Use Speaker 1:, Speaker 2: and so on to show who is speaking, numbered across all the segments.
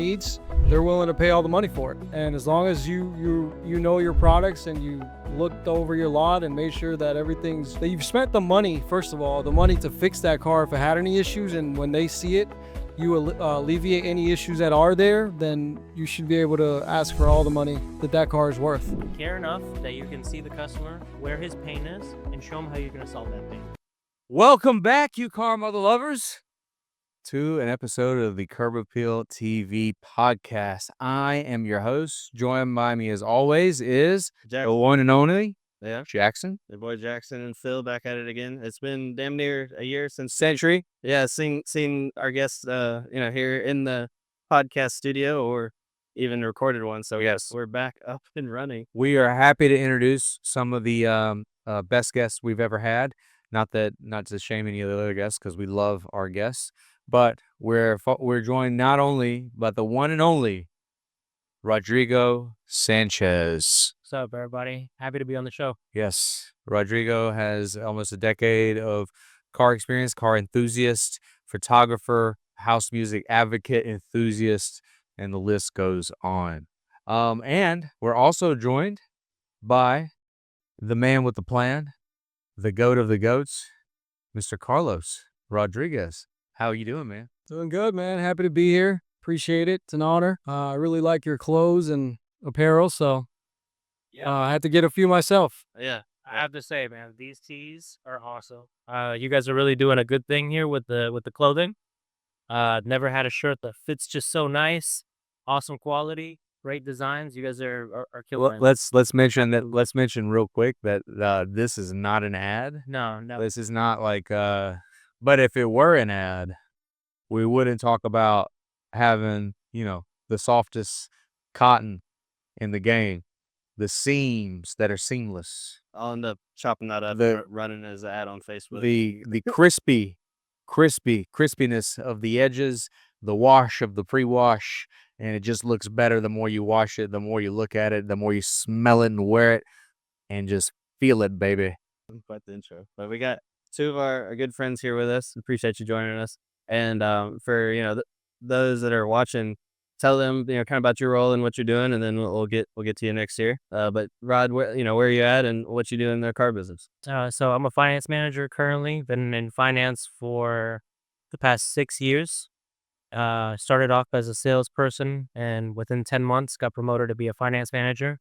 Speaker 1: needs, they're willing to pay all the money for it. And as long as you know your products and you looked over your lot and made sure that that you've spent the money, first of all, the money to fix that car if it had any issues, and when they see it, you alleviate any issues that are there, then you should be able to ask for all the money that car is worth.
Speaker 2: Care enough that you can see the customer where his pain is and show him how you're going to solve that pain.
Speaker 3: Welcome back, you car mother lovers, to an episode of the Curb Appeal TV podcast. I am your host. Joined by me, as always, is the one and only Jackson.
Speaker 4: The boy Jackson and Phil back at it again. It's been damn near a year since
Speaker 3: Century.
Speaker 4: Yeah, seen our guests, here in the podcast studio or even recorded one. So
Speaker 3: yes,
Speaker 4: we're back up and running.
Speaker 3: We are happy to introduce some of the best guests we've ever had. Not to shame any of the other guests, because we love our guests, but we're joined not only by the one and only Rodrigo Sanchez.
Speaker 2: What's up, everybody? Happy to be on the show.
Speaker 3: Yes, Rodrigo has almost a decade of car experience, car enthusiast, photographer, house music advocate, enthusiast, and the list goes on. And we're also joined by the man with the plan, the goat of the goats, Mr. Carlos Rodriguez. How are you doing, man?
Speaker 1: Doing good, man. Happy to be here. Appreciate it. It's an honor. I really like your clothes and apparel, so I had to get a few myself.
Speaker 4: Yeah.
Speaker 2: I have to say, man, these tees are awesome. You guys are really doing a good thing here with the clothing. Never had a shirt that fits just so nice. Awesome quality. Great designs. You guys are killing.
Speaker 3: Well, let's mention real quick that this is not an ad.
Speaker 2: No.
Speaker 3: This is not like but if it were an ad, we wouldn't talk about having, the softest cotton in the game, the seams that are seamless.
Speaker 4: I'll end up chopping that up, running as an ad on Facebook.
Speaker 3: The crispiness of the edges, the wash of the pre-wash. And it just looks better the more you wash it, the more you look at it, the more you smell it and wear it, and just feel it, baby.
Speaker 4: Quite the intro. But we got two of our good friends here with us. Appreciate you joining us. And for those that are watching, tell them kind of about your role and what you're doing, and then we'll get to you next year. But Rod, where are you at and what you do in the car business?
Speaker 2: So I'm a finance manager currently. Been in finance for the past 6 years. Started off as a salesperson, and within 10 months got promoted to be a finance manager.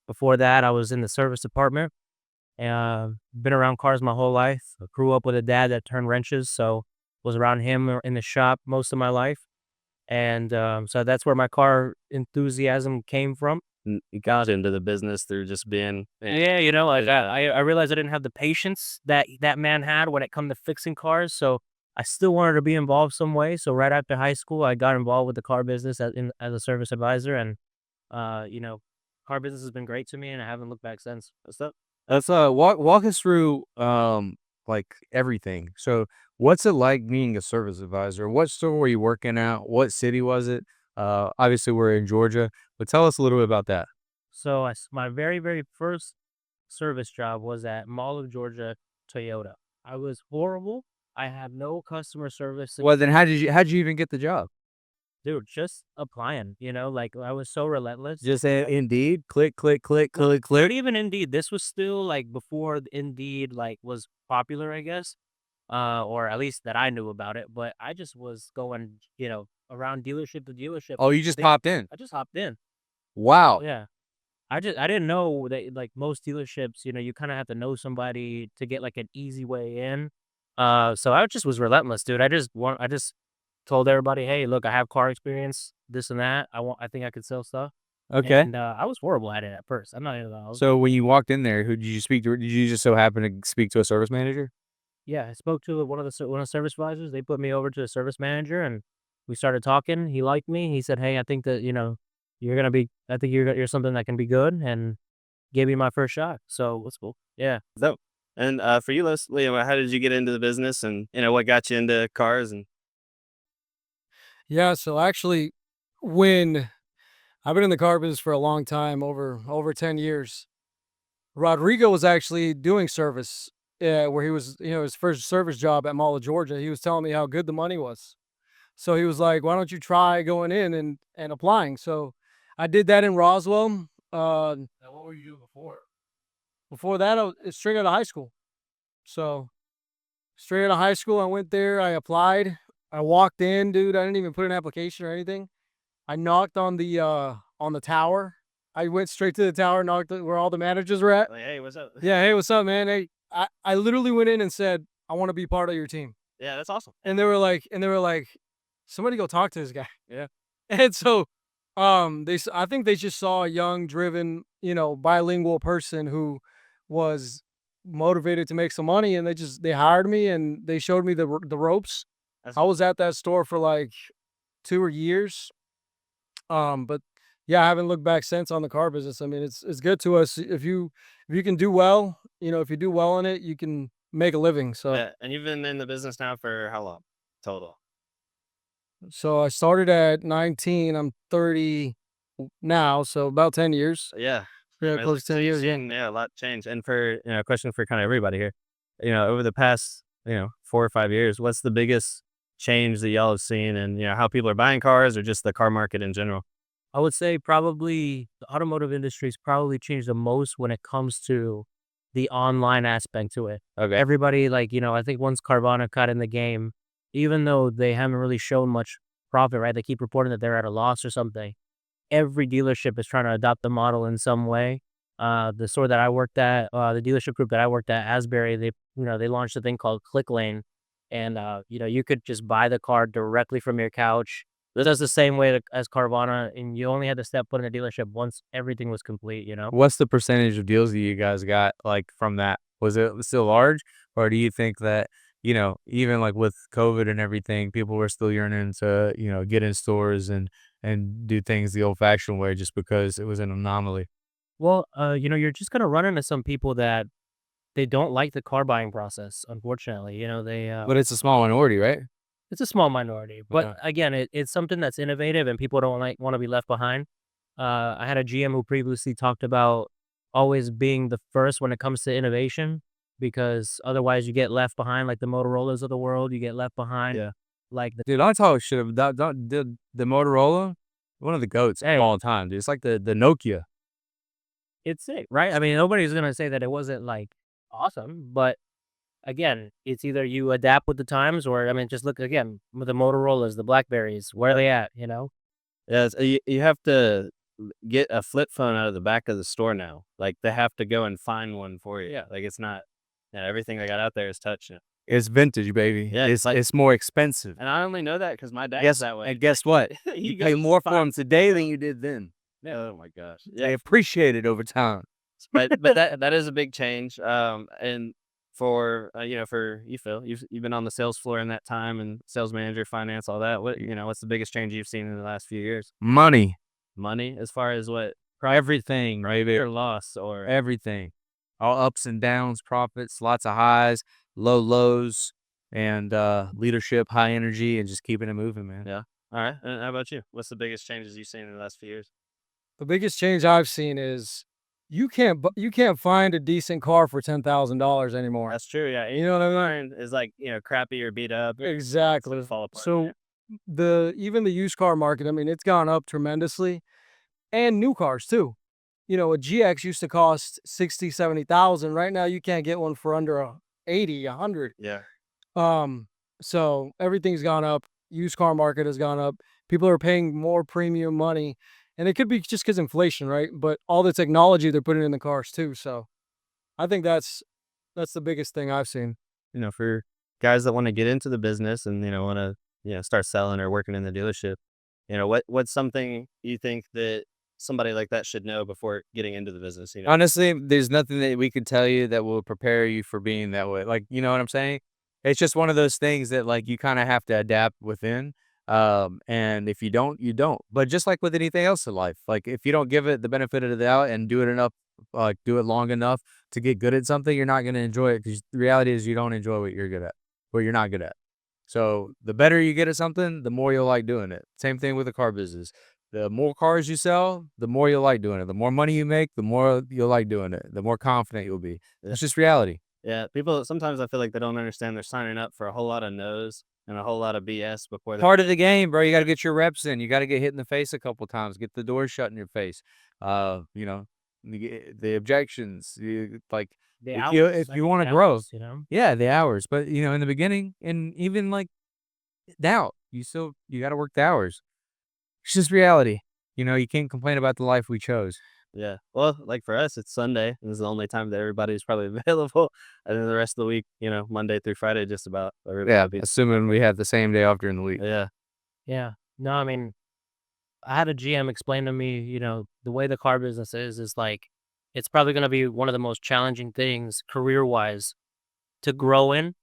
Speaker 2: Before that, I was in the service department. Been around cars my whole life. I grew up with a dad that turned wrenches, so was around him in the shop most of my life. And so that's where my car enthusiasm came from.
Speaker 4: You got into the business through just being...
Speaker 2: Yeah, I realized I didn't have the patience that man had when it come to fixing cars, so I still wanted to be involved some way. So right after high school, I got involved with the car business as a service advisor. And, car business has been great to me, and I haven't looked back since.
Speaker 3: Let's walk us through like everything. So what's it like being a service advisor? What store were you working at? What city was it? Obviously we're in Georgia, but tell us a little bit about that.
Speaker 2: So my very, very first service job was at Mall of Georgia Toyota. I was horrible. I had no customer service.
Speaker 3: Well, then how'd you even get the job?
Speaker 2: Dude, just applying, like I was so relentless.
Speaker 3: Just Indeed, click.
Speaker 2: Not even Indeed. This was still like before Indeed was popular, I guess, or at least that I knew about it. But I just was going, around dealership to dealership.
Speaker 3: Oh, you just popped in?
Speaker 2: I just hopped in.
Speaker 3: Wow.
Speaker 2: Yeah. I didn't know that most dealerships, you kind of have to know somebody to get like an easy way in. So I just was relentless, dude. I just told everybody, hey, look, I have car experience, this and that. I think I could sell stuff.
Speaker 3: Okay.
Speaker 2: And I was horrible at it at first. I'm not even gonna lie.
Speaker 3: So when you walked in there, who did you speak to? Did you just so happen to speak to a service manager?
Speaker 2: Yeah, I spoke to one of the service advisors. They put me over to a service manager, and we started talking. He liked me. He said, hey, I think that I think you're something that can be good, and gave me my first shot. So that's cool. Yeah.
Speaker 4: So, and for you, Liam, how did you get into the business, and what got you into cars? And
Speaker 1: Yeah, so actually, when I've been in the car business for a long time, over 10 years. Rodrigo was actually doing service, where he was, his first service job at Mall of Georgia. He was telling me how good the money was. So he was like, "Why don't you try going in and applying?" So I did that in Roswell.
Speaker 3: Now, what were you doing before?
Speaker 1: Before that, I was straight out of high school. So straight out of high school, I went there. I applied. I walked in, dude. I didn't even put an application or anything. I knocked on the tower. I went straight to the tower, knocked where all the managers were at.
Speaker 4: Like, hey, what's up?
Speaker 1: Yeah, hey, what's up, man? Hey, I literally went in and said, I want to be part of your team.
Speaker 4: Yeah, that's awesome.
Speaker 1: And they were like, somebody go talk to this guy.
Speaker 4: Yeah.
Speaker 1: And so, I think they just saw a young, driven, bilingual person who was motivated to make some money, and they hired me and they showed me the ropes.
Speaker 4: That's
Speaker 1: I was at that store for like 2 years. But yeah, I haven't looked back since on the car business. I mean, it's good to us if you can do well. If you do well in it, you can make a living. So
Speaker 4: yeah. And you've been in the business now for how long total?
Speaker 1: I started at 19. I'm 30 now, so about 10 years.
Speaker 4: Yeah.
Speaker 1: Yeah,
Speaker 4: Right,
Speaker 1: close to 10
Speaker 4: you've
Speaker 1: years. Yeah.
Speaker 4: seen, yeah, a lot changed. And for a question for kind of everybody here, over the past 4 or 5 years, what's the biggest change that y'all have seen, and how people are buying cars or just the car market in general?
Speaker 2: I would say probably the automotive industry's probably changed the most when it comes to the online aspect to it.
Speaker 3: Okay.
Speaker 2: Everybody, like, I think once Carvana got in the game, even though they haven't really shown much profit, right? They keep reporting that they're at a loss or something. Every dealership is trying to adopt the model in some way. The store that I worked at, the dealership group that I worked at, Asbury, they launched a thing called Click Lane, and you could just buy the car directly from your couch. This does the same way as Carvana, and you only had to step foot in a dealership once everything was complete.
Speaker 3: What's the percentage of deals that you guys got like from that? Was it still large, or do you think that even like with COVID and everything, people were still yearning to get in stores and do things the old-fashioned way just because it was an anomaly?
Speaker 2: Well, you're just gonna run into some people that they don't like the car buying process. Unfortunately,
Speaker 3: But it's a small minority, right?
Speaker 2: it's a small minority, but
Speaker 3: Okay.
Speaker 2: again, it's something that's innovative and people don't want to be left behind. I had a GM who previously talked about always being the first when it comes to innovation, because otherwise you get left behind, like the Motorola's of the world. You get left behind,
Speaker 4: Yeah.
Speaker 2: like
Speaker 3: Dude, I talk shit about the Motorola, one of the goats of all time, dude. It's like the Nokia.
Speaker 2: it's sick, right? I mean, nobody's gonna say that it wasn't like awesome, but again, it's either you adapt with the times, or I mean, just look again with the Motorola's, the Blackberries. Where are they at?
Speaker 4: Yeah, you have to get a flip phone out of the back of the store now. Like, they have to go and find one for you.
Speaker 2: Yeah.
Speaker 4: Like, it's not. Yeah, everything they got out there is touch.
Speaker 3: It's vintage, baby.
Speaker 4: Yeah,
Speaker 3: it's
Speaker 4: like-
Speaker 3: it's more expensive.
Speaker 4: And I only know that because my dad's that way.
Speaker 3: And guess what?
Speaker 4: He
Speaker 3: You pay
Speaker 4: goes
Speaker 3: more for
Speaker 4: find-
Speaker 3: them today than you did then.
Speaker 4: Oh my gosh.
Speaker 3: They
Speaker 4: Yeah,
Speaker 3: appreciate it over time.
Speaker 4: but that is a big change. And for for you, Phil, you've been on the sales floor in that time, and sales manager, finance, all that. What's the biggest change you've seen in the last few years?
Speaker 3: Money,
Speaker 4: Money, as far as what
Speaker 3: everything, right?
Speaker 4: or loss or
Speaker 3: Everything, all ups and downs, profits, lots of highs, low lows, and leadership, high energy, and just keeping it moving, man.
Speaker 4: Yeah. All right. And how about you? What's the biggest changes you've seen in the last few years?
Speaker 1: The biggest change I've seen is you can't find a decent car for $10,000 anymore.
Speaker 4: That's true. Yeah.
Speaker 1: You know what I mean?
Speaker 4: Is like crappy or beat up.
Speaker 1: Exactly.
Speaker 4: Sort of fall apart.
Speaker 1: So even the used car market, I mean, it's gone up tremendously, and new cars too. A GX used to cost 60, 70,000. Right now, you can't get one for under 80, 100.
Speaker 4: Yeah.
Speaker 1: So everything's gone up. Used car market has gone up. People are paying more premium money, and it could be just because inflation, right? But all the technology they're putting in the cars too. So I think that's the biggest thing I've seen.
Speaker 4: For guys that want to get into the business and want to start selling or working in the dealership, what's something you think that somebody like that should know before getting into the business?
Speaker 3: Honestly, there's nothing that we could tell you that will prepare you for being that way. Like, you know what I'm saying? It's just one of those things that like you kind of have to adapt within. And if you don't, you don't. But just like with anything else in life, like if you don't give it the benefit of the doubt and do it enough, like do it long enough to get good at something, you're not going to enjoy it, because the reality is you don't enjoy what you're good at, what you're not good at. So the better you get at something, the more you'll like doing it. Same thing with the car business. The more cars you sell, the more you'll like doing it. The more money you make, the more you'll like doing it. The more confident you'll be.
Speaker 4: Yeah.
Speaker 3: It's just reality.
Speaker 4: Yeah. People sometimes I feel like they don't understand they're signing up for a whole lot of no's and a whole lot of BS before the
Speaker 3: Part of the game, bro. You got to get your reps in. You got to get hit in the face a couple times. Get the door shut in your face. You know, the objections. Like
Speaker 2: The
Speaker 3: if you want to
Speaker 2: the
Speaker 3: grow,
Speaker 2: hours, you know.
Speaker 3: yeah, the hours. But you know, in the beginning, and even like now, you got to work the hours. It's just reality. You know, you can't complain about the life we chose.
Speaker 4: Yeah. Well, like for us, it's Sunday. This is the only time that everybody's probably available. And then the rest of the week, you know, Monday through Friday, just about
Speaker 3: Yeah,
Speaker 4: everybody.
Speaker 3: assuming we have the same day off during the week.
Speaker 4: Yeah.
Speaker 2: Yeah. No, I mean, I had a GM explain to me, the way the car business is like, it's probably going to be one of the most challenging things career wise to grow in.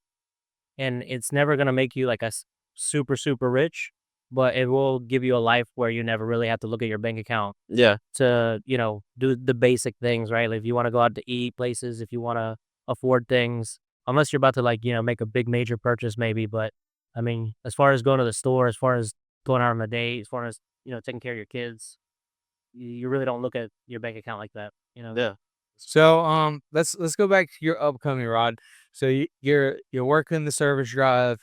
Speaker 2: And it's never going to make you like super, super rich, but it will give you a life where you never really have to look at your bank account
Speaker 4: Yeah.
Speaker 2: to, do the basic things, right? Like if you want to go out to eat places, if you want to afford things, unless you're about to like, make a big major purchase maybe. But I mean, as far as going to the store, as far as going out on a date, as far as, taking care of your kids, you really don't look at your bank account like that,
Speaker 4: Yeah.
Speaker 3: So let's go back to your upcoming rod. So you're working the service drive.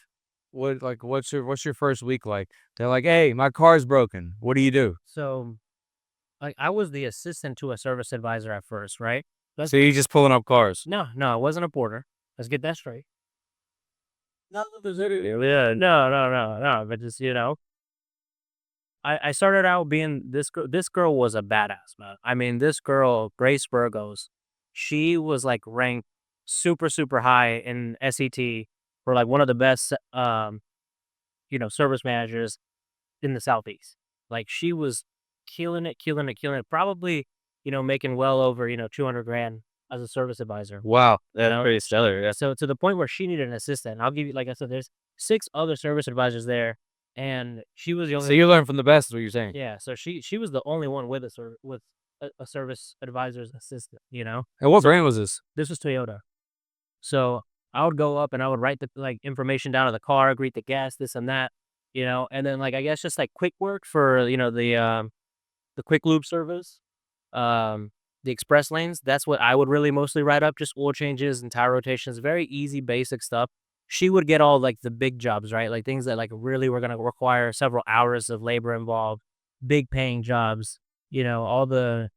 Speaker 3: What's your first week like? They're like, hey, my car's broken. What do you do?
Speaker 2: So like I was the assistant to a service advisor at first, right?
Speaker 3: So you just pulling up cars.
Speaker 2: No, I wasn't a porter. Let's get that straight.
Speaker 4: Yeah.
Speaker 2: No. But just I started out being this girl. This girl was a badass, man. I mean, this girl, Grace Burgos, she was like ranked super, super high in SET for like one of the best, service managers in the Southeast. Like she was killing it, killing it, killing it. Probably, making well over 200 grand as a service advisor.
Speaker 3: Wow.
Speaker 4: That's
Speaker 2: know?
Speaker 4: pretty stellar. Yeah.
Speaker 2: So to the point where she needed an assistant. I'll give you, like I said, there's 6 other service advisors there, and she was the only.
Speaker 3: So you learn from the best, is what you're saying.
Speaker 2: Yeah, so she was the only one with a service advisor's assistant.
Speaker 3: And what brand was this?
Speaker 2: This was Toyota. So I would go up and I would write the like information down on the car, greet the guests, this and that, and then like I guess just like quick work for the quick lube service, the express lanes. That's what I would really mostly write up, just oil changes and tire rotations, very easy, basic stuff. She would get all like the big jobs, right? Like things that like really were gonna require several hours of labor involved, big paying jobs, all the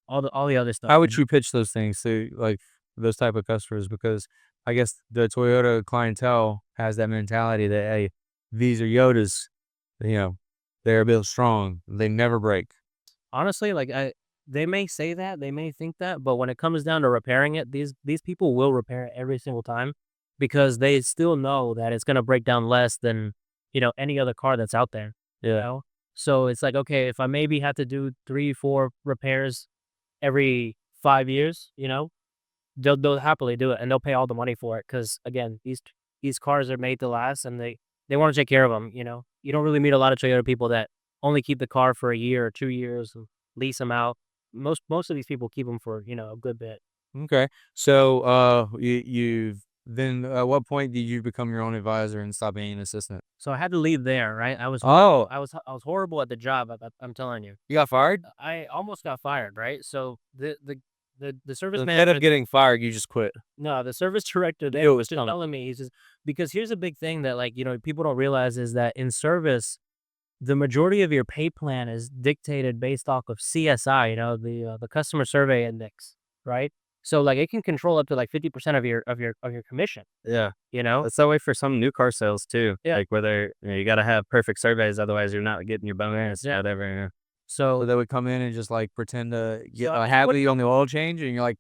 Speaker 2: other stuff.
Speaker 3: How would you pitch those things to like those type of customers? Because I guess the Toyota clientele has that mentality that, hey, these are Yodas, they're built strong. They never break.
Speaker 2: Honestly, like they may say that, they may think that, but when it comes down to repairing it, these people will repair it every single time because they still know that it's gonna break down less than any other car that's out there.
Speaker 3: Yeah.
Speaker 2: So it's like, okay, if I maybe have to do 3-4 repairs every 5 years, they'll happily do it and they'll pay all the money for it because again, these cars are made to last and they want to take care of them. You don't really meet a lot of Toyota people that only keep the car for a year or 2 years and lease them out. Most of these people keep them for a good bit.
Speaker 3: Okay. So you've then at what point did you become your own advisor and stop being an assistant?
Speaker 2: So I had to leave there, right? I was
Speaker 3: Oh,
Speaker 2: horrible at the job. I'm telling you,
Speaker 3: you got fired?
Speaker 2: I almost got fired, right? So the service
Speaker 3: Instead
Speaker 2: manager.
Speaker 3: of getting fired, you just quit.
Speaker 2: No, the service director there
Speaker 3: Ew,
Speaker 2: was just telling me, he says, because here's a big thing that like, people don't realize is that in service, the majority of your pay plan is dictated based off of CSI, the customer survey index, right? So like it can control up to like 50% of your commission,
Speaker 4: Yeah.
Speaker 2: you know?
Speaker 4: That's that way for some new car sales too.
Speaker 2: Yeah.
Speaker 4: Like whether you got to have perfect surveys, otherwise you're not getting your bonus,
Speaker 2: Yeah.
Speaker 4: whatever.
Speaker 3: So
Speaker 2: So
Speaker 3: they would come in and just like pretend to get
Speaker 2: So,
Speaker 3: happily on the oil change, and you're like,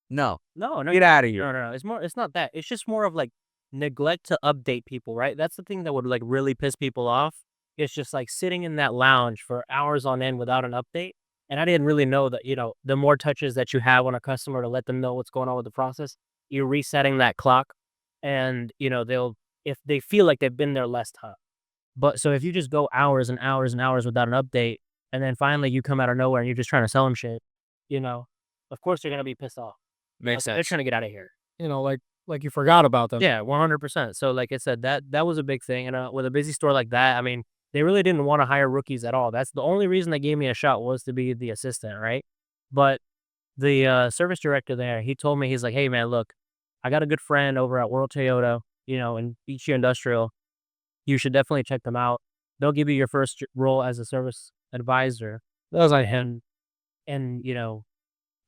Speaker 3: no,
Speaker 2: no,
Speaker 3: get out of here.
Speaker 2: no. It's not that. It's just more of like neglect to update people, right? That's the thing that would like really piss people off. It's just like sitting in that lounge for hours on end without an update. And I didn't really know that, the more touches that you have on a customer to let them know what's going on with the process, you're resetting that clock and, if they feel like they've been there less time. But so if you just go hours and hours and hours without an update, and then finally you come out of nowhere and you're just trying to sell them shit, of course they're going to be pissed off.
Speaker 3: Makes
Speaker 2: They're
Speaker 3: sense.
Speaker 2: trying to get out of here.
Speaker 1: Like you forgot about them.
Speaker 2: Yeah, 100%. So like I said, that was a big thing. And with a busy store like that, I mean, they really didn't want to hire rookies at all. That's the only reason they gave me a shot was to be the assistant, right? But the service director there, he told me, he's like, hey man, look, I got a good friend over at World Toyota, in Beach Industrial. you should definitely check them out. They'll give you your first role as a service advisor. That was like him. And,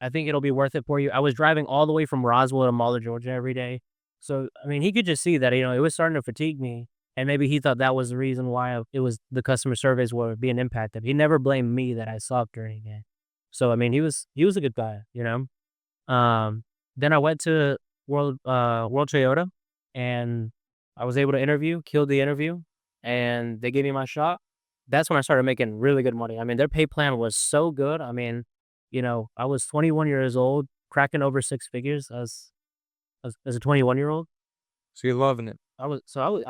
Speaker 2: I think it'll be worth it for you. I was driving all the way from Roswell to Mahler, Georgia every day. So, I mean, he could just see that, it was starting to fatigue me. And maybe he thought that was the reason why it was the customer service were being impacted. He never blamed me that I sucked or anything. So, I mean, he was a good guy. Then I went to World Toyota, and I was able to interview, killed the interview, and they gave me my shot. That's when I started making really good money. I mean, their pay plan was so good. I mean, I was 21 years old, cracking over six figures as a 21-year-old.
Speaker 3: So you're loving it.
Speaker 2: I was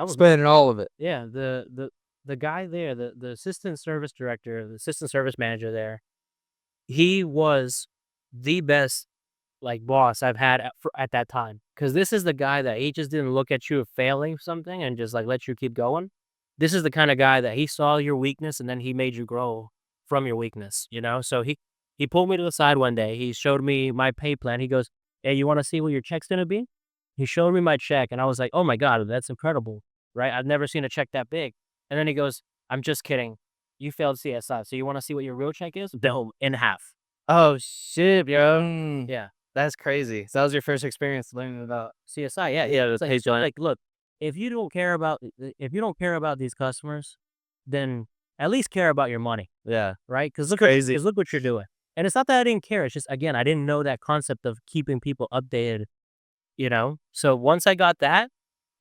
Speaker 3: Spending all of it.
Speaker 2: yeah. The guy there, the assistant service director, the assistant service manager there, he was the best boss I've had at that time. Because this is the guy that he just didn't look at you failing something and just let you keep going. This is the kind of guy that he saw your weakness and then he made you grow from your weakness. So he pulled me to the side one day. He showed me my pay plan. He goes, "Hey, you want to see what your check's gonna be?" He showed me my check, and I was like, "Oh my God, that's incredible, right? I've never seen a check that big." And then he goes, "I'm just kidding. You failed CSI, so you want to see what your real check is?" Boom, in half.
Speaker 4: Oh shit, bro.
Speaker 2: Yeah.
Speaker 4: That's crazy. So that was your first experience learning about.
Speaker 2: CSI, yeah,
Speaker 4: Yeah,
Speaker 2: It's
Speaker 4: hey, John.
Speaker 2: look, if you don't care about these customers, then at least care about your money,
Speaker 4: Yeah,
Speaker 2: right? Because
Speaker 4: crazy.
Speaker 2: look what you're doing. And it's not that I didn't care. It's just again, I didn't know that concept of keeping people updated. So once I got that,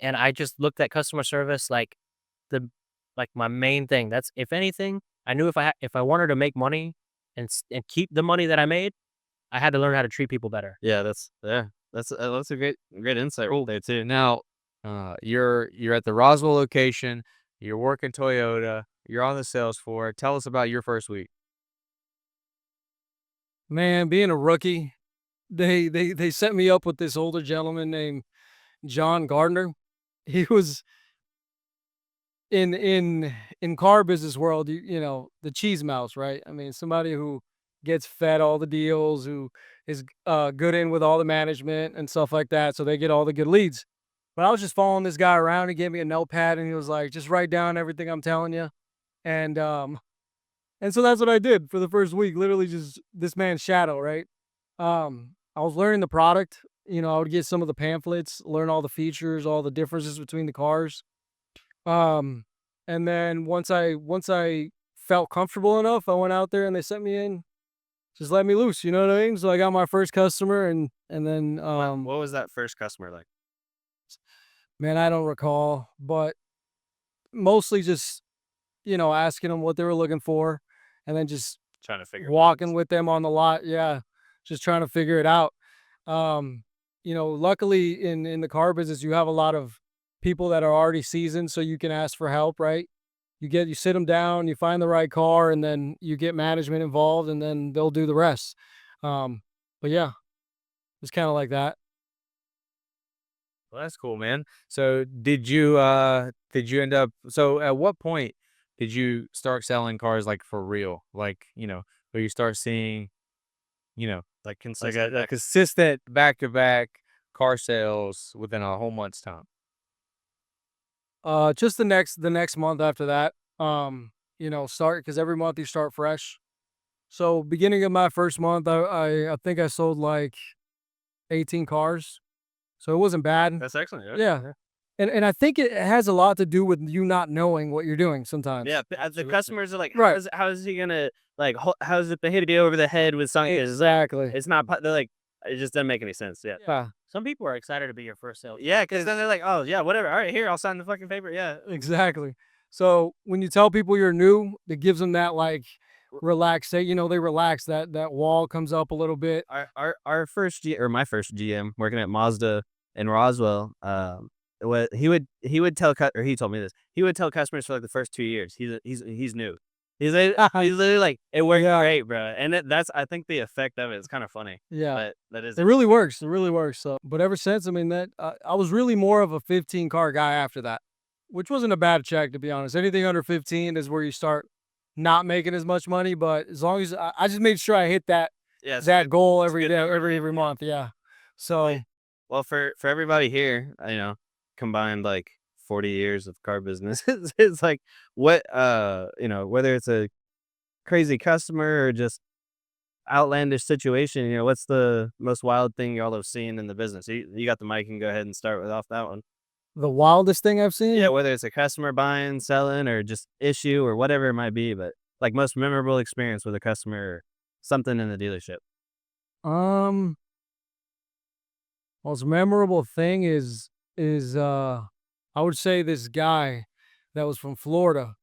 Speaker 2: and I just looked at customer service the my main thing. That's if anything, I knew if I wanted to make money and keep the money that I made, I had to learn how to treat people better.
Speaker 4: Yeah, that's a great insight right there too.
Speaker 3: Now, you're at the Roswell location. You're working Toyota. You're on the sales floor. Tell us about your first week.
Speaker 1: Man, being a rookie, they set me up with this older gentleman named John Gardner. He was in car business world, the cheese mouse, right? I mean, somebody who gets fed all the deals, who is good in with all the management and stuff like that, so they get all the good leads. But I was just following this guy around. He gave me a notepad and he was like, "Just write down everything I'm telling you." And so that's what I did for the first week, literally just this man's shadow, right? I was learning the product. I would get some of the pamphlets, learn all the features, all the differences between the cars. Um, and then once I felt comfortable enough, I went out there and they sent me in, just let me loose. You know what I mean? So I got my first customer, and then
Speaker 4: What was that first customer like?
Speaker 1: man, I don't recall, but mostly just asking them what they were looking for, and then just
Speaker 4: Trying to figure.
Speaker 1: walking with them on the lot. Yeah, just trying to figure it out. Luckily in the car business, you have a lot of people that are already seasoned, so you can ask for help, right? You sit them down, you find the right car, and then you get management involved, and then they'll do the rest. But yeah, it's kind of like that.
Speaker 3: Well, that's cool, man. So did you end up so at what point did you start selling cars for real? Where you start seeing,
Speaker 4: Like
Speaker 3: like
Speaker 4: consistent.
Speaker 3: a consistent back-to-back car sales within a whole month's time.
Speaker 1: Just the next month after that, start because every month you start fresh. So beginning of my first month, I think I sold like 18 cars. So it wasn't bad.
Speaker 4: That's excellent.
Speaker 1: Yeah. And I think it has a lot to do with you not knowing what you're doing sometimes.
Speaker 4: Yeah, the customers are like,
Speaker 1: Right.
Speaker 4: how is he gonna how's it hit you over the head with something?
Speaker 1: Exactly.
Speaker 4: It's not. They're like, it just doesn't make any sense. Yeah.
Speaker 1: Yeah,
Speaker 2: Some people are excited to be your first sale.
Speaker 4: Yeah, because then they're like, oh yeah, whatever. All right, here, I'll sign the fucking paper. Yeah.
Speaker 1: exactly. So when you tell people you're new, it gives them that relax. They relax. That wall comes up a little bit.
Speaker 4: Our first or my first GM working at Mazda in Roswell, he would tell or he told me this. He would tell customers for the first 2 years. He's new. He's literally like, it worked great, bro. And that's I think the effect of it is kind of funny.
Speaker 1: Yeah.
Speaker 4: But that is
Speaker 1: It really works. It really works. So, but ever since, I mean, that I was really more of a 15 car guy after that, which wasn't a bad check, to be honest. Anything under 15 is where you start not making as much money. But as long as I just made sure I hit that goal every day, every month. Yeah. So
Speaker 4: well, for everybody here, combined 40 years of car business. It's like what whether it's a crazy customer or just outlandish situation, what's the most wild thing y'all have seen in the business? You got the mic and go ahead and start with off that one.
Speaker 1: The wildest thing I've seen?
Speaker 4: Yeah, whether it's a customer buying, selling, or just issue or whatever it might be, but like most memorable experience with a customer or something in the dealership.
Speaker 1: Um, Most memorable thing is I would say this guy that was from Florida.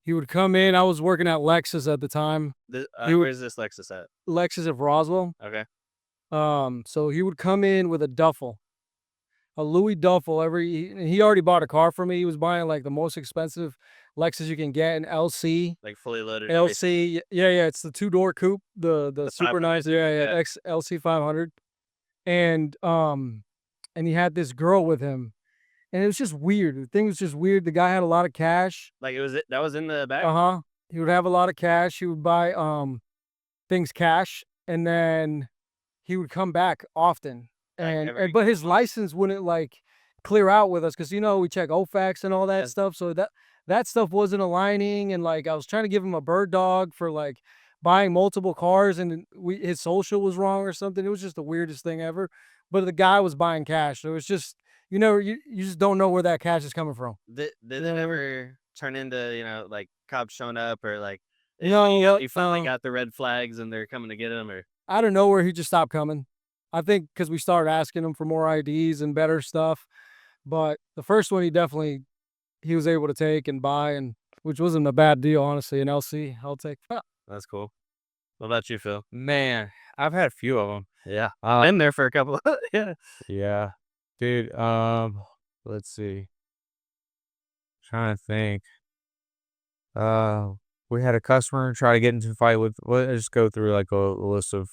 Speaker 1: He would come in. I was working at Lexus at the time. He would
Speaker 4: Where's this Lexus at?
Speaker 1: Lexus of Roswell.
Speaker 4: Okay.
Speaker 1: So he would come in with a duffel, a Louis duffel. He already bought a car for me. He was buying like the most expensive Lexus you can get, an LC.
Speaker 4: Like fully loaded.
Speaker 1: LC, yeah, it's the 2-door coupe, the super
Speaker 4: 500.
Speaker 1: nice, yeah, X LC 500, and he had this girl with him, and it was just weird. The thing was just weird. The guy had a lot of cash.
Speaker 4: Like that was in the back?
Speaker 1: He would have a lot of cash. He would buy things cash, and then he would come back often. But his license wouldn't like clear out with us because we check OFAC and all that
Speaker 4: Yes.
Speaker 1: stuff. So that stuff wasn't aligning, and like I was trying to give him a bird dog for like buying multiple cars, and his social was wrong or something. It was just the weirdest thing ever. But the guy was buying cash, so it's just you just don't know where that cash is coming from.
Speaker 4: Did it ever turn into, like cops showing up or like
Speaker 1: No,
Speaker 4: you finally got the red flags and they're coming to get him or
Speaker 1: out of nowhere he just stopped coming. I think because we started asking him for more IDs and better stuff. But the first one he was able to take and buy, and which wasn't a bad deal, honestly. An LC, I'll take.
Speaker 4: that's cool. What about you, Phil?
Speaker 3: Man, I've had a few of them.
Speaker 4: Yeah. In there for a couple. Yeah.
Speaker 3: Yeah, dude. Let's see. Trying to think. We had a customer try to get into a fight with. Let's just go through like a list of,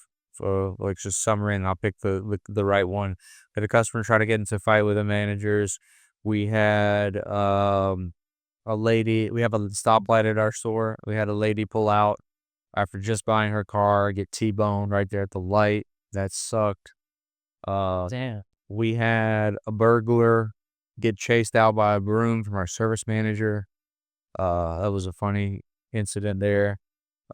Speaker 3: like just summary, and I'll pick the right one. We had a customer try to get into a fight with the managers. We had a lady. We have a stoplight at our store. We had a lady pull out after just buying her car, get T-boned right there at the light. That sucked.
Speaker 2: Damn.
Speaker 3: We had a burglar get chased out by a broom from our service manager. That was a funny incident there.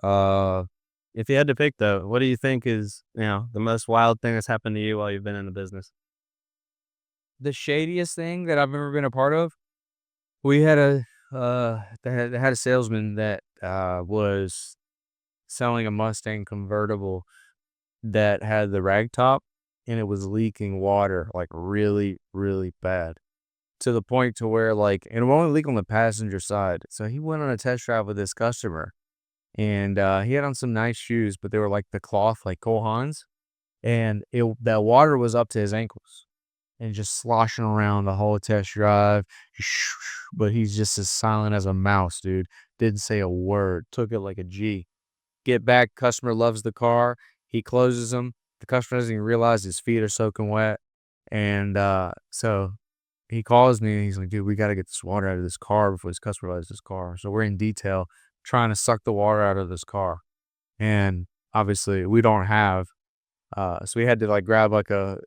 Speaker 4: If you had to pick though, what do you think is, the most wild thing that's happened to you while you've been in the business?
Speaker 3: The shadiest thing that I've ever been a part of, we had they had a salesman that was selling a Mustang convertible that had the rag top, and it was leaking water like really, really bad, to the point to where like, and it would only leak on the passenger side. So he went on a test drive with this customer, and he had on some nice shoes, but they were like the cloth, like Cole Haans, and that water was up to his ankles and just sloshing around the whole test drive. But he's just as silent as a mouse, dude. Didn't say a word. Took it like a G. Get back, customer loves the car. He closes them. The customer doesn't even realize his feet are soaking wet. And so he calls me and he's like, dude, we got to get this water out of this car before this customer buys this car. So we're in detail trying to suck the water out of this car. And obviously we don't have, so we had to like grab like a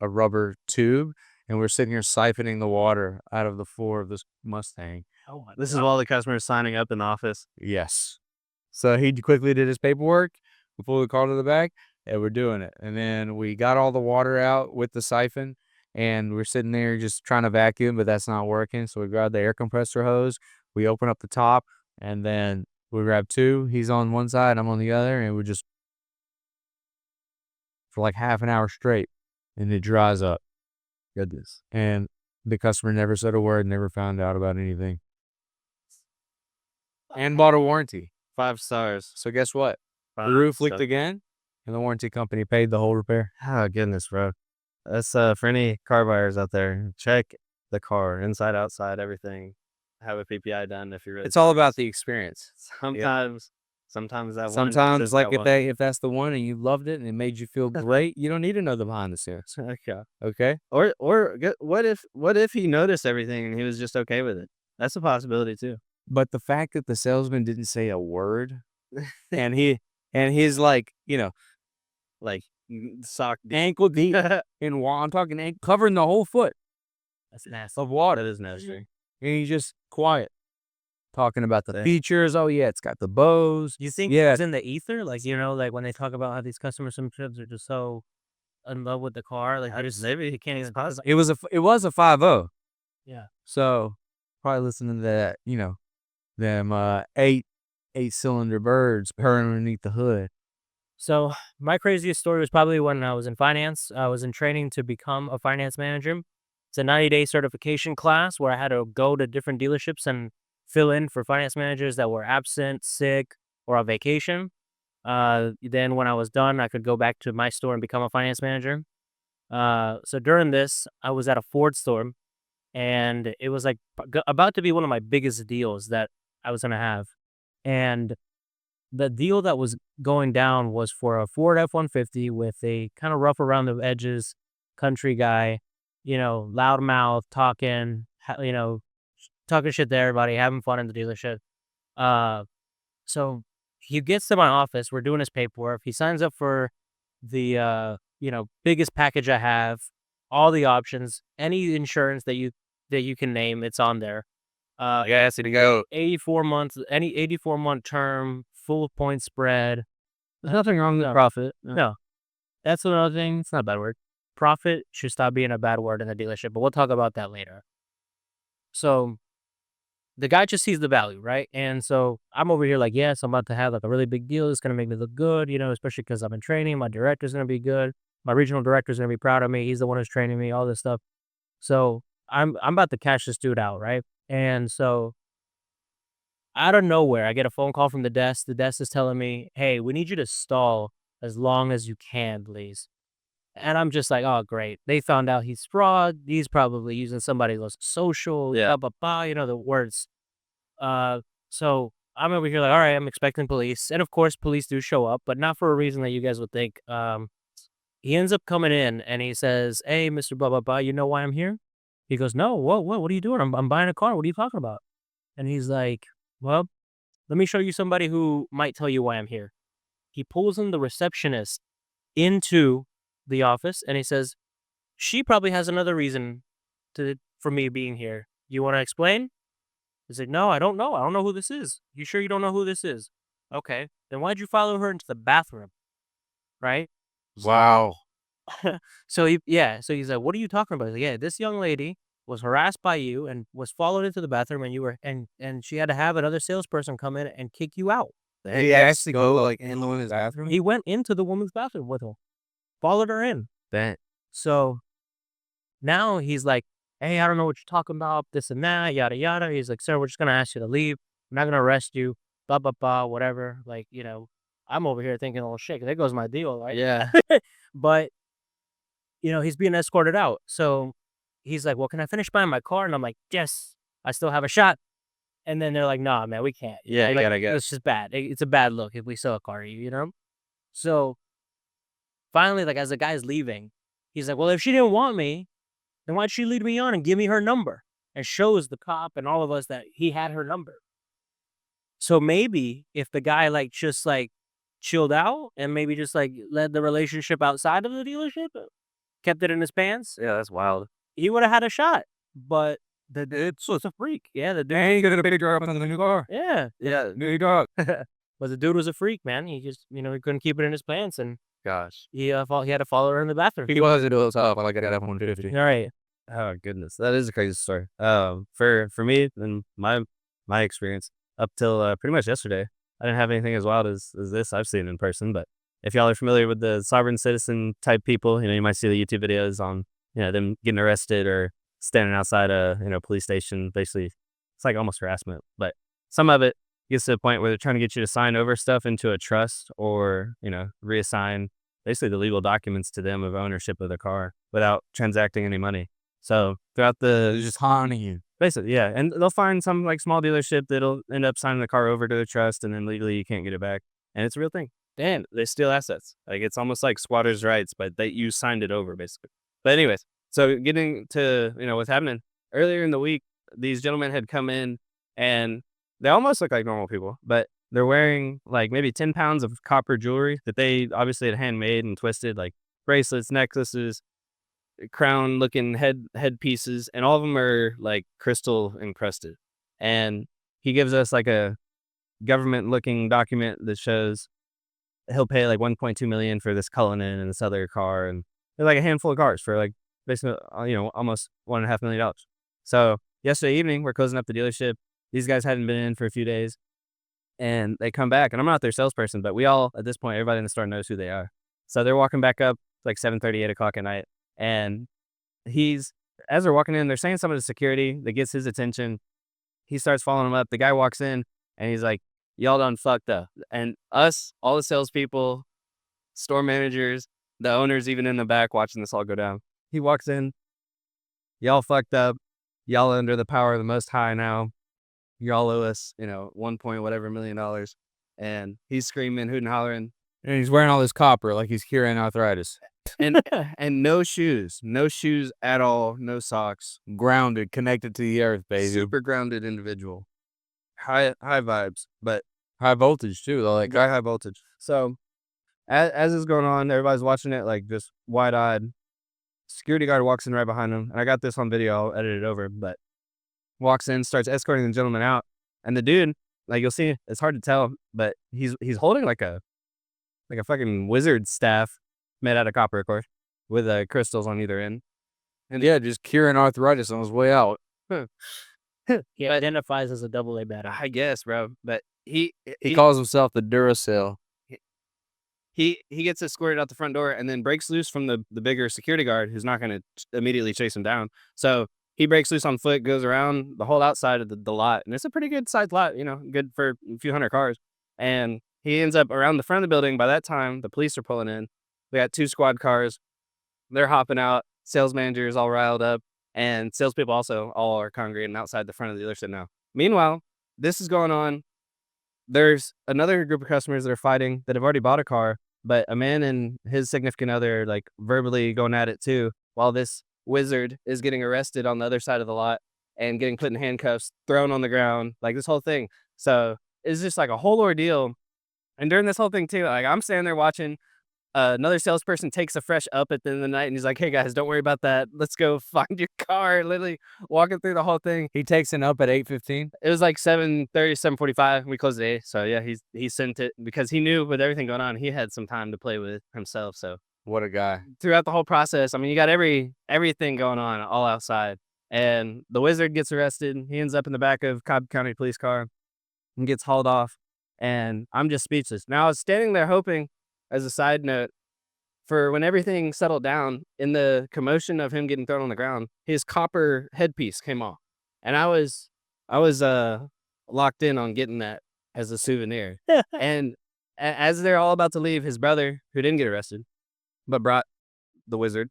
Speaker 3: rubber tube, and we're sitting here siphoning the water out of the floor of this Mustang.
Speaker 4: Oh my This is while the customer is signing up in the office.
Speaker 3: Yes. So he quickly did his paperwork. We pulled the car to the back, and we're doing it. And then we got all the water out with the siphon, and we're sitting there just trying to vacuum, but that's not working. So we grabbed the air compressor hose. We open up the top, and then we grab two. He's on one side, I'm on the other, and we just for like half an hour straight, and it dries up.
Speaker 4: Goodness.
Speaker 3: And the customer never said a word, never found out about anything, and bought a warranty.
Speaker 4: 5 stars.
Speaker 3: So guess what? The
Speaker 4: 5
Speaker 3: roof leaked
Speaker 4: stars.
Speaker 3: again, and the warranty company paid the whole repair.
Speaker 4: Oh goodness, bro. That's for any car buyers out there. Check the car inside, outside, everything. Have a PPI done if you're really.
Speaker 3: It's all about the experience.
Speaker 4: Sometimes that one.
Speaker 3: Sometimes,
Speaker 4: just
Speaker 3: like
Speaker 4: that one.
Speaker 3: if that's the one and you loved it and it made you feel great, you don't need to know the behind the scenes.
Speaker 4: Okay.
Speaker 3: Okay.
Speaker 4: Or what if he noticed everything and he was just okay with it? That's a possibility too.
Speaker 3: But the fact that the salesman didn't say a word, and he's like,
Speaker 4: Like sock
Speaker 3: ankle deep in water. I'm talking covering the whole foot.
Speaker 2: That's nasty.
Speaker 3: of water.
Speaker 4: That is nasty.
Speaker 3: And he's just quiet, talking about the features. Oh yeah, it's got the bows.
Speaker 2: You think
Speaker 3: Yeah.
Speaker 2: it's in the ether? Like, like when they talk about how these customer sometimes are just so in love with the car, like
Speaker 4: Maybe
Speaker 2: he can't even
Speaker 3: It was a 5.0.
Speaker 2: Yeah.
Speaker 3: So probably listening to that, them 8-cylinder birds purring underneath the hood.
Speaker 2: So my craziest story was probably when I was in finance. I was in training to become a finance manager. It's a 90-day certification class where I had to go to different dealerships and fill in for finance managers that were absent, sick, or on vacation. Then when I was done, I could go back to my store and become a finance manager. So during this, I was at a Ford store, and it was like about to be one of my biggest deals that I was gonna have. And the deal that was going down was for a Ford F-150 with a kind of rough around the edges country guy, loud mouth, talking shit to everybody, having fun in the dealership. So he gets to my office. We're doing his paperwork. He signs up for the, biggest package I have, all the options, any insurance that you can name, it's on there.
Speaker 3: Yes, to go.
Speaker 2: 84 months, any 84-month term, full point spread.
Speaker 4: There's nothing wrong with
Speaker 2: No.
Speaker 4: profit.
Speaker 2: No, that's another thing. It's not a bad word. Profit should stop being a bad word in the dealership, but we'll talk about that later. So the guy just sees the value, right? And so I'm over here like, yes, I'm about to have like a really big deal. It's going to make me look good, especially because I'm in training. My director's going to be good. My regional director's going to be proud of me. He's the one who's training me, all this stuff. So I'm about to cash this dude out, right? And so out of nowhere, I get a phone call from the desk. The desk is telling me, hey, we need you to stall as long as you can, please. And I'm just like, oh, great. They found out he's fraud. He's probably using somebody else's social, the words. So I'm over here like, all right, I'm expecting police. And of course, police do show up, but not for a reason that you guys would think. He ends up coming in and he says, hey, Mr. Blah, blah, blah, you know why I'm here? He goes, no, what are you doing? I'm buying a car. What are you talking about? And he's like, well, let me show you somebody who might tell you why I'm here. He pulls in the receptionist into the office and he says, she probably has another reason for me being here. You want to explain? He's like, no, I don't know. I don't know who this is. You sure you don't know who this is? Okay. Then why'd you follow her into the bathroom? Right?
Speaker 3: Wow.
Speaker 2: So he's like, what are you talking about? He's like, yeah, this young lady was harassed by you and was followed into the bathroom and you were and she had to have another salesperson come in and kick you out.
Speaker 3: He actually go in the women's bathroom.
Speaker 2: He went into the woman's bathroom with her, followed her in.
Speaker 3: That.
Speaker 2: So now he's like, hey, I don't know what you're talking about, this and that, yada, yada. He's like, sir, we're just going to ask you to leave. I'm not going to arrest you, blah, blah, blah, whatever. Like, I'm over here thinking, oh, shit, there goes my deal, right?
Speaker 4: Yeah.
Speaker 2: But, he's being escorted out. So he's like, well, can I finish buying my car? And I'm like, yes, I still have a shot. And then they're like, nah, man, we can't.
Speaker 4: Yeah, you
Speaker 2: like,
Speaker 4: gotta get.
Speaker 2: It's just bad. It's a bad look if we sell a car to you, So finally, like, as the guy's leaving, he's like, well, if she didn't want me, then why'd she lead me on and give me her number? And shows the cop and all of us that he had her number. So maybe if the guy just chilled out and maybe just led the relationship outside of the dealership, kept it in his pants,
Speaker 4: Yeah, that's wild.
Speaker 2: he would have had a shot. But the dude's a freak. Yeah, the dude.
Speaker 3: And he got a big drop on the new car.
Speaker 2: Yeah.
Speaker 4: Yeah.
Speaker 3: New dog.
Speaker 2: But the dude was a freak, man. He just, he couldn't keep it in his pants, and
Speaker 3: Gosh.
Speaker 2: he had to follow her in the bathroom.
Speaker 3: He wasn't doing tough. I like that F-150.
Speaker 2: All right.
Speaker 4: Oh goodness, that is a crazy story. For me and my experience up till pretty much yesterday, I didn't have anything as wild as this I've seen in person. But if y'all are familiar with the sovereign citizen type people, you might see the YouTube videos on them getting arrested or standing outside a police station. Basically, it's like almost harassment. But some of it gets to the point where they're trying to get you to sign over stuff into a trust or reassign basically the legal documents to them of ownership of the car without transacting any money. So throughout
Speaker 3: They're just haunting you.
Speaker 4: basically, yeah, and they'll find some small dealership that'll end up signing the car over to the trust, and then legally you can't get it back, and it's a real thing. And they steal assets. Like it's almost like squatters' rights, but you signed it over basically. But anyways, so getting to what's happening earlier in the week, these gentlemen had come in, and they almost look like normal people, but they're wearing like maybe 10 pounds of copper jewelry that they obviously had handmade and twisted, like bracelets, necklaces. crown looking headpieces, and all of them are like crystal encrusted. And he gives us like a government looking document that shows he'll pay like 1.2 million for this Cullinan and this other car, and there's like a handful of cars for like basically almost $1.5 million. So yesterday evening we're closing up the dealership. These guys hadn't been in for a few days, and they come back, and I'm not their salesperson, but we all, at this point, everybody in the store knows who they are. So they're walking back up like 7:30, 8 o'clock at night, and as they're walking in, they're saying something to security that gets his attention. He starts following them up. The guy walks in, and he's like, "Y'all done fucked up." And us, all the salespeople, store managers, the owners, even in the back watching this all go down. He walks in, "Y'all fucked up. Y'all under the power of the Most High now. Y'all owe us, 1 point whatever million dollars." And he's screaming, hooting, hollering,
Speaker 3: And he's wearing all this copper like he's curing arthritis.
Speaker 4: and no shoes at all, no socks.
Speaker 3: Grounded, connected to the earth, baby.
Speaker 4: Super grounded individual. High vibes, but
Speaker 3: High voltage too, though. Like
Speaker 4: high voltage. So as is going on, everybody's watching it like just wide eyed. Security guard walks in right behind him, and I got this on video. I'll edit it over, but walks in, starts escorting the gentleman out, and the dude, like you'll see, it's hard to tell, but he's holding like a fucking wizard staff made out of copper, of course, with crystals on either end.
Speaker 3: and yeah, just curing arthritis on his way out.
Speaker 2: He identifies as a AA battery.
Speaker 4: I guess, bro. But
Speaker 3: He calls himself the Duracell.
Speaker 4: he gets escorted out the front door and then breaks loose from the bigger security guard, who's not going to immediately chase him down. So he breaks loose on foot, goes around the whole outside of the lot, and it's a pretty good sized lot, good for a few hundred cars. And he ends up around the front of the building. By that time, the police are pulling in. We got 2 squad cars. They're hopping out. Sales managers all riled up, and salespeople also all are congregating outside the front of the dealership now. Meanwhile, this is going on. There's another group of customers that are fighting that have already bought a car, but a man and his significant other are like verbally going at it too, while this wizard is getting arrested on the other side of the lot and getting put in handcuffs, thrown on the ground, like this whole thing. So it's just like a whole ordeal. And during this whole thing too, like I'm standing there watching. Another salesperson takes a fresh up at the end of the night, and he's like, "Hey guys, don't worry about that. Let's go find your car." Literally walking through the whole thing.
Speaker 3: He takes an up at 8:15.
Speaker 4: It was like 7:30, 7:45. We closed at 8. So yeah, he sent it because he knew with everything going on, he had some time to play with himself. So
Speaker 3: What a guy.
Speaker 4: throughout the whole process, I mean, you got everything going on all outside, and the wizard gets arrested. He ends up in the back of Cobb County police car and gets hauled off. And I'm just speechless. Now I was standing there hoping, as a side note, for when everything settled down, in the commotion of him getting thrown on the ground, his copper headpiece came off, and I was locked in on getting that as a souvenir. And as they're all about to leave, his brother, who didn't get arrested but brought the wizard,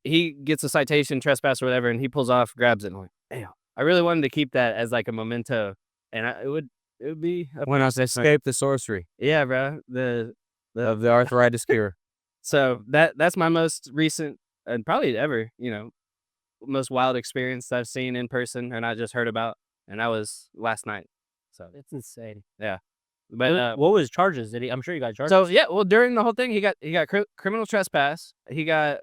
Speaker 4: he gets a citation, trespass or whatever, and he pulls off, grabs it, and I'm like, damn, I really wanted to keep that as like a memento, and it would be
Speaker 3: When I escape the sorcery
Speaker 4: yeah, bro.
Speaker 3: of the arthritis cure.
Speaker 4: So that's my most recent and probably ever, most wild experience that I've seen in person and I just heard about, and that was last night. So
Speaker 2: It's insane.
Speaker 4: yeah, but
Speaker 2: What was his charges? I'm sure you got charged.
Speaker 4: so yeah, well during the whole thing he got criminal trespass. He got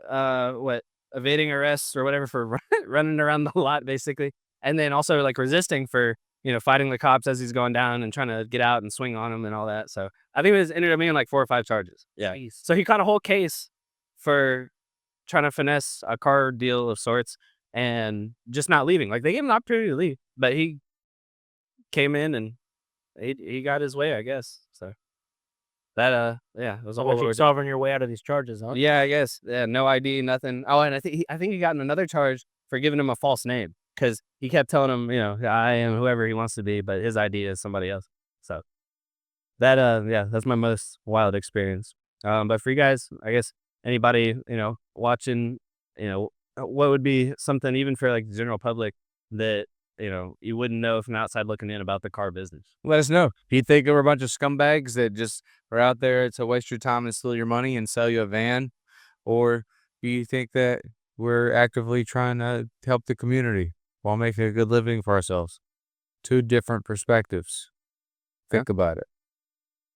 Speaker 4: evading arrests or whatever for running around the lot basically, and then also like resisting for fighting the cops as he's going down and trying to get out and swing on him and all that. So I think it ended up being like 4 or 5 charges. Yeah.
Speaker 2: Jeez.
Speaker 4: So he caught a whole case for trying to finesse a car deal of sorts and just not leaving. Like they gave him the opportunity to leave, but he came in and he got his way, I guess. So that it was a
Speaker 2: So
Speaker 4: whole
Speaker 2: if you're
Speaker 4: ordeal.
Speaker 2: solving your way out of these charges, huh?
Speaker 4: Yeah, I guess. Yeah, no ID, nothing. Oh, and I think he got another charge for giving him a false name because he kept telling him, I am whoever he wants to be, but his ID is somebody else. So that that's my most wild experience. But for you guys, I guess anybody watching, what would be something even for like the general public that you wouldn't know from outside looking in about the car business?
Speaker 3: Let us know. Do you think we're a bunch of scumbags that just are out there to waste your time and steal your money and sell you a van? Or do you think that we're actively trying to help the community while making a good living for ourselves? 2 different perspectives. Think about it.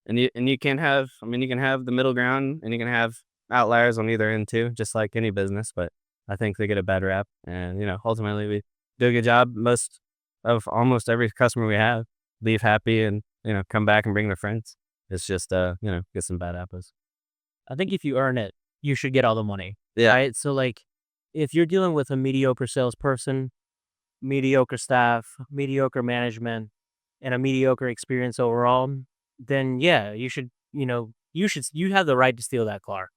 Speaker 4: And you can have, you can have the middle ground, and you can have outliers on either end too, just like any business, but I think they get a bad rap. And, ultimately we do a good job. Most of almost every customer we have leave happy and, come back and bring their friends. It's just, get some bad apples.
Speaker 2: I think if you earn it, you should get all the money.
Speaker 4: Yeah.
Speaker 2: Right? So like if you're dealing with a mediocre salesperson, mediocre staff, mediocre management, and a mediocre experience overall, then yeah, you have the right to steal that car.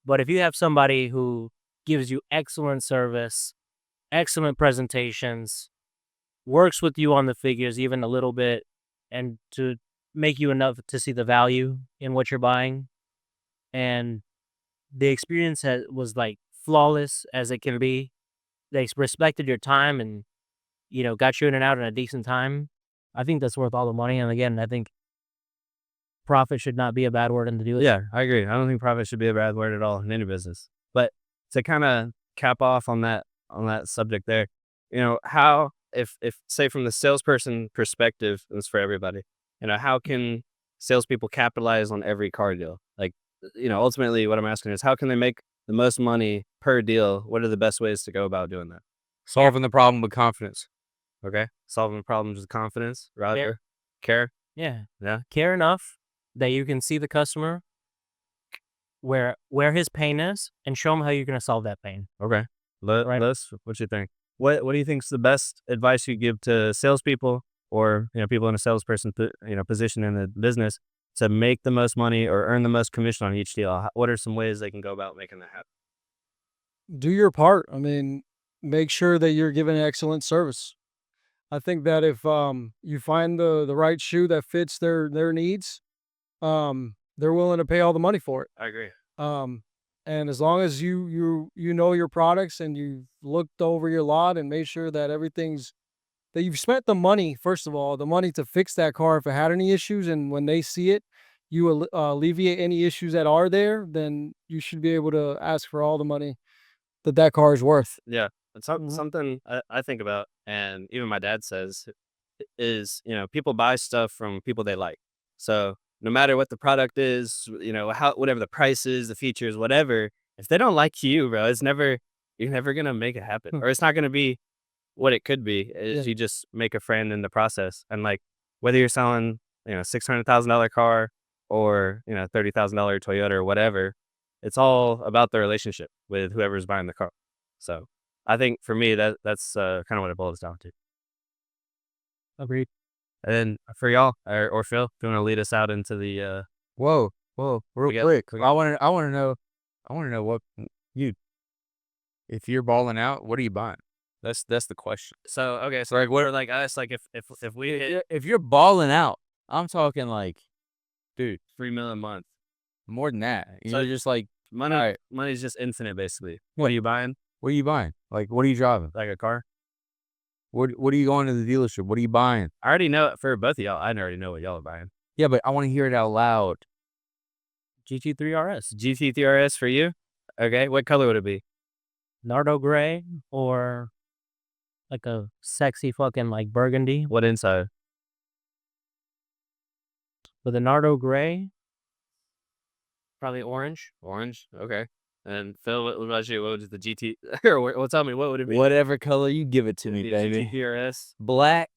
Speaker 2: But if you have somebody who gives you excellent service, excellent presentations, works with you on the figures even a little bit, and to make you enough to see the value in what you're buying, and the experience was like flawless as it can be. They respected your time and got you in and out in a decent time. I think that's worth all the money. And again, I think profit should not be a bad word in the dealership.
Speaker 4: Yeah, I agree. I don't think profit should be a bad word at all in any business. But to kind of cap off on that subject there, how if say from the salesperson perspective, and it's for everybody, how can salespeople capitalize on every car deal? Like, ultimately what I'm asking is how can they make the most money per deal? What are the best ways to go about doing that?
Speaker 3: Solving the problem with confidence.
Speaker 4: Okay. Solving problems with confidence, rather care.
Speaker 2: Yeah.
Speaker 4: Yeah.
Speaker 2: Care enough that you can see the customer where his pain is and show him how you're going to solve that pain.
Speaker 4: Okay.
Speaker 2: Right.
Speaker 4: Les, what you think? What do you think is the best advice you give to salespeople or people in a salesperson position in the business to make the most money or earn the most commission on each deal? What are some ways they can go about making that happen?
Speaker 1: Do your part. I mean, make sure that you're giving excellent service. I think that if you find the right shoe that fits their needs, they're willing to pay all the money for it.
Speaker 4: I agree.
Speaker 1: And as long as you know your products and you've looked over your lot and made sure that that you've spent the money, first of all, the money to fix that car if it had any issues, and when they see it, you alleviate any issues that are there, then you should be able to ask for all the money that car is worth.
Speaker 4: Yeah. It's something I think about, and even my dad says, is, people buy stuff from people they like. So no matter what the product is, whatever the price is, the features, whatever, if they don't like you, bro, you're never going to make it happen. Or it's not going to be what it could be. Is you just make a friend in the process. And like, whether you're selling, $600,000 car or, $30,000 Toyota or whatever, it's all about the relationship with whoever's buying the car. So I think for me, that's kind of what it boils down to.
Speaker 2: Agreed.
Speaker 4: And then for y'all or Phil, if you want to lead us out into the
Speaker 3: Whoa, real quick.
Speaker 4: we
Speaker 3: I want to know what if you're balling out, what are you buying? That's the question.
Speaker 4: so okay, so
Speaker 3: Like, what-
Speaker 4: for like us, like if we hit
Speaker 3: If you're balling out, I'm talking like, dude,
Speaker 4: 3 million a month,
Speaker 3: more than that.
Speaker 4: So-
Speaker 3: You're just like,
Speaker 4: money
Speaker 3: Alright.
Speaker 4: money's just infinite basically. What are you buying?
Speaker 3: what are you buying? Like, what are you driving?
Speaker 4: Like a car?
Speaker 3: What are you going to the dealership? What are you buying?
Speaker 4: I already know for both of y'all. I already know what y'all are buying.
Speaker 3: Yeah, but I want to hear it out loud.
Speaker 2: GT3 RS,
Speaker 4: GT3 RS for you. Okay, what color would it be?
Speaker 2: Nardo gray, or like a sexy fucking like burgundy
Speaker 4: What inside?
Speaker 2: with a Nardo gray, probably orange.
Speaker 4: Orange. Okay. And Phil, what about you? What was the GT? Or well, tell me, what would it be?
Speaker 3: Whatever color you give it to me,
Speaker 4: The
Speaker 3: baby.
Speaker 4: GT3 RS.
Speaker 3: Black,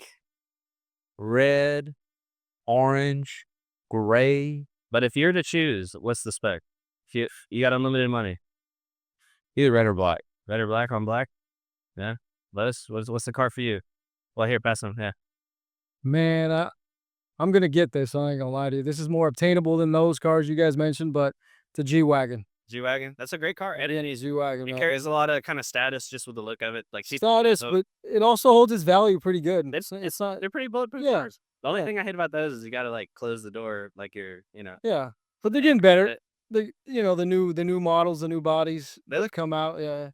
Speaker 3: red, orange, gray.
Speaker 4: But if you're to choose, what's the spec? If you got unlimited money,
Speaker 3: Either red or black.
Speaker 4: red or black on black? Yeah. Les, what's the car for you? Well, here, pass them. Yeah.
Speaker 1: Man, I'm gonna get this. I ain't gonna lie to you. This is more obtainable than those cars you guys mentioned, but it's a G-Wagon.
Speaker 4: G-Wagon. That's a great car. And
Speaker 1: Any G-Wagon.
Speaker 4: it carries a lot of kind of status just with the look of it. Like
Speaker 1: Status,
Speaker 4: so-
Speaker 1: but it also holds its value pretty good. It's not.
Speaker 4: they're pretty bulletproof
Speaker 1: Yeah.
Speaker 4: cars. The only
Speaker 1: Yeah.
Speaker 4: thing I hate about those is you got to like close the door like you're,
Speaker 1: Yeah, but they're getting better.
Speaker 4: It-
Speaker 1: The new models, the new bodies
Speaker 4: They look-
Speaker 1: come out. Yeah,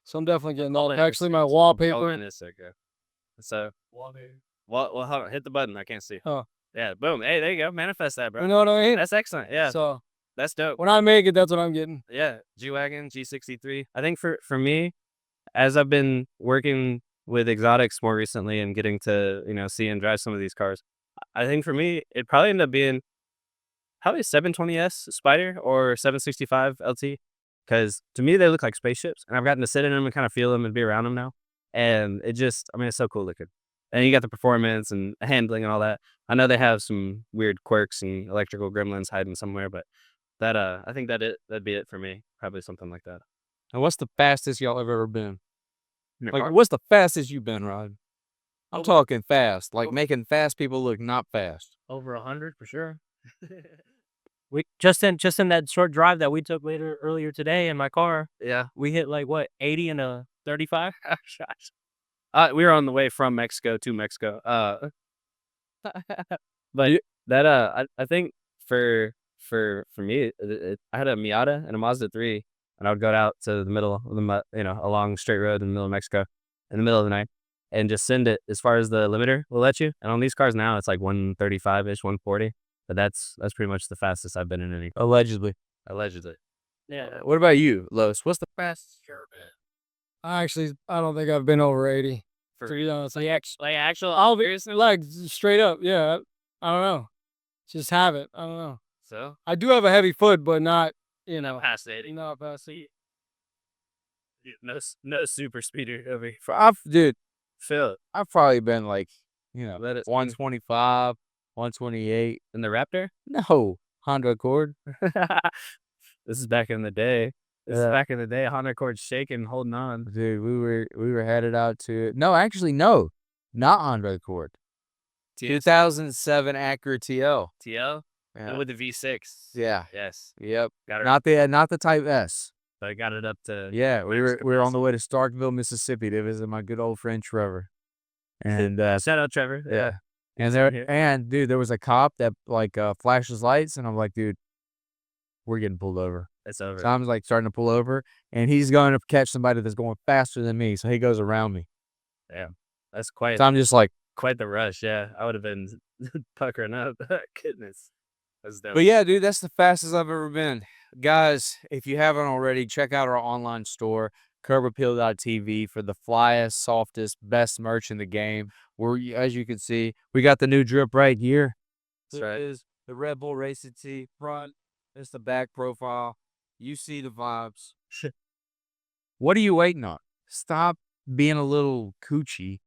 Speaker 1: so I'm definitely getting
Speaker 4: all
Speaker 1: all.
Speaker 4: in
Speaker 1: Actually, my
Speaker 4: this-
Speaker 1: wallpaper.
Speaker 4: all in this circle. So, well, hold on, hit the button. I can't see.
Speaker 1: Oh.
Speaker 4: Yeah, boom. Hey, there you go. Manifest that, bro.
Speaker 1: You know what I mean?
Speaker 4: That's excellent. Yeah,
Speaker 1: So
Speaker 4: that's dope.
Speaker 1: when I make it, that's what I'm getting.
Speaker 4: Yeah, G-Wagon, G63. I think for me, as I've been working with exotics more recently and getting to, see and drive some of these cars, I think for me, it probably ended up being probably a 720S Spider or 765 LT. because to me they look like spaceships, and I've gotten to sit in them and kind of feel them and be around them now, and it just, I mean, it's so cool looking. And you got the performance and handling and all that. I know they have some weird quirks and electrical gremlins hiding somewhere, but that I think that'd be it for me. Probably something like that.
Speaker 3: And what's the fastest y'all have ever been?
Speaker 4: In a
Speaker 3: Like,
Speaker 4: car?
Speaker 3: what's the fastest you've been, Rod? I'm
Speaker 2: Oh.
Speaker 3: talking fast, like
Speaker 2: Oh.
Speaker 3: making fast people look not fast.
Speaker 2: Over 100 for sure. We just in that short drive that we took earlier today in my car,
Speaker 4: Yeah.
Speaker 2: we hit like what 80 and a 35.
Speaker 4: We were on the way from Mexico to Mexico. But that I think for me, I had a Miata and a Mazda 3, and I would go out to the middle of along straight road in the middle of Mexico in the middle of the night, and just send it as far as the limiter will let you. And on these cars now, it's like 135-ish, 140. But that's pretty much the fastest I've been in any car.
Speaker 3: Allegedly.
Speaker 4: Allegedly.
Speaker 2: Yeah.
Speaker 3: What about you, Los? What's the fastest you've ever been?
Speaker 1: I don't think I've been over 80.
Speaker 4: For-
Speaker 1: So, you know, it's
Speaker 2: Like actual.
Speaker 1: I'll be like straight up. Yeah. I don't know. Just have it. I don't know.
Speaker 4: So
Speaker 1: I do have a heavy foot, but not, you know,
Speaker 2: Past 80.
Speaker 1: not past 80.
Speaker 4: no super speeder over here.
Speaker 3: Dude,
Speaker 4: Phil,
Speaker 3: I've probably been like,
Speaker 4: let it
Speaker 3: 125, 128.
Speaker 4: in the Raptor.
Speaker 3: No, Honda Accord.
Speaker 4: This is back in the day. This is
Speaker 3: Yeah.
Speaker 4: back in the day. Honda Accord shaking, holding on.
Speaker 3: Dude, we were headed out to no, not Honda Accord. 2007 Acura TL.
Speaker 4: TL
Speaker 3: Yeah.
Speaker 4: with the V6.
Speaker 3: Yeah.
Speaker 4: Yes,
Speaker 3: Yep.
Speaker 4: got it.
Speaker 3: Not the Type S.
Speaker 4: I got it up to.
Speaker 3: Yeah, we
Speaker 4: Mexico
Speaker 3: were on the way to Starkville, Mississippi to visit my good old friend Trevor. And
Speaker 4: Shout out Trevor.
Speaker 3: yeah. And
Speaker 4: He's here.
Speaker 3: dude, there was a cop that flashes lights, and I'm like, dude, we're getting pulled over.
Speaker 4: It's over.
Speaker 3: So I'm like starting to pull over, and he's going to catch somebody that's going faster than me, so he goes around me.
Speaker 4: That's quite
Speaker 3: So I'm just like,
Speaker 4: the rush. Yeah, I would have been puckering up. Goodness, that's dope.
Speaker 3: but yeah, dude, that's the fastest I've ever been. Guys, if you haven't already, check out our online store, curbappeal.tv, for the flyest, softest, best merch in the game. As you can see, we got the new drip right here.
Speaker 4: That's right.
Speaker 3: Is the Red Bull Racing tee front. It's the back profile. You see the vibes. What are you waiting on? Stop being a little coochie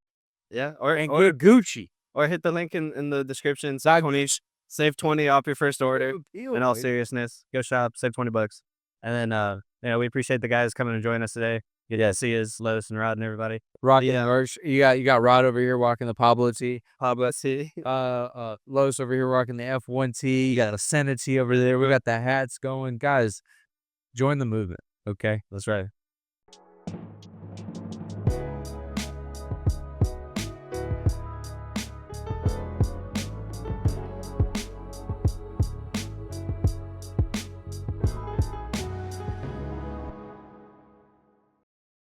Speaker 4: Yeah, or
Speaker 3: and get Gucci.
Speaker 4: or hit the link in the description. Save 20 off your first order. In all seriousness, go shop, save $20. And then we appreciate the guys coming and joining us today. Good to see us, Lois and Rod and everybody.
Speaker 3: Rod,
Speaker 4: Yeah.
Speaker 3: merch. You got Rod over here walking the Pablo tee.
Speaker 4: Pablo C.
Speaker 3: Los over here rocking the F1 tee. You got a Senna tee over there. We got the hats going. Guys, join the movement. Okay.
Speaker 4: That's right.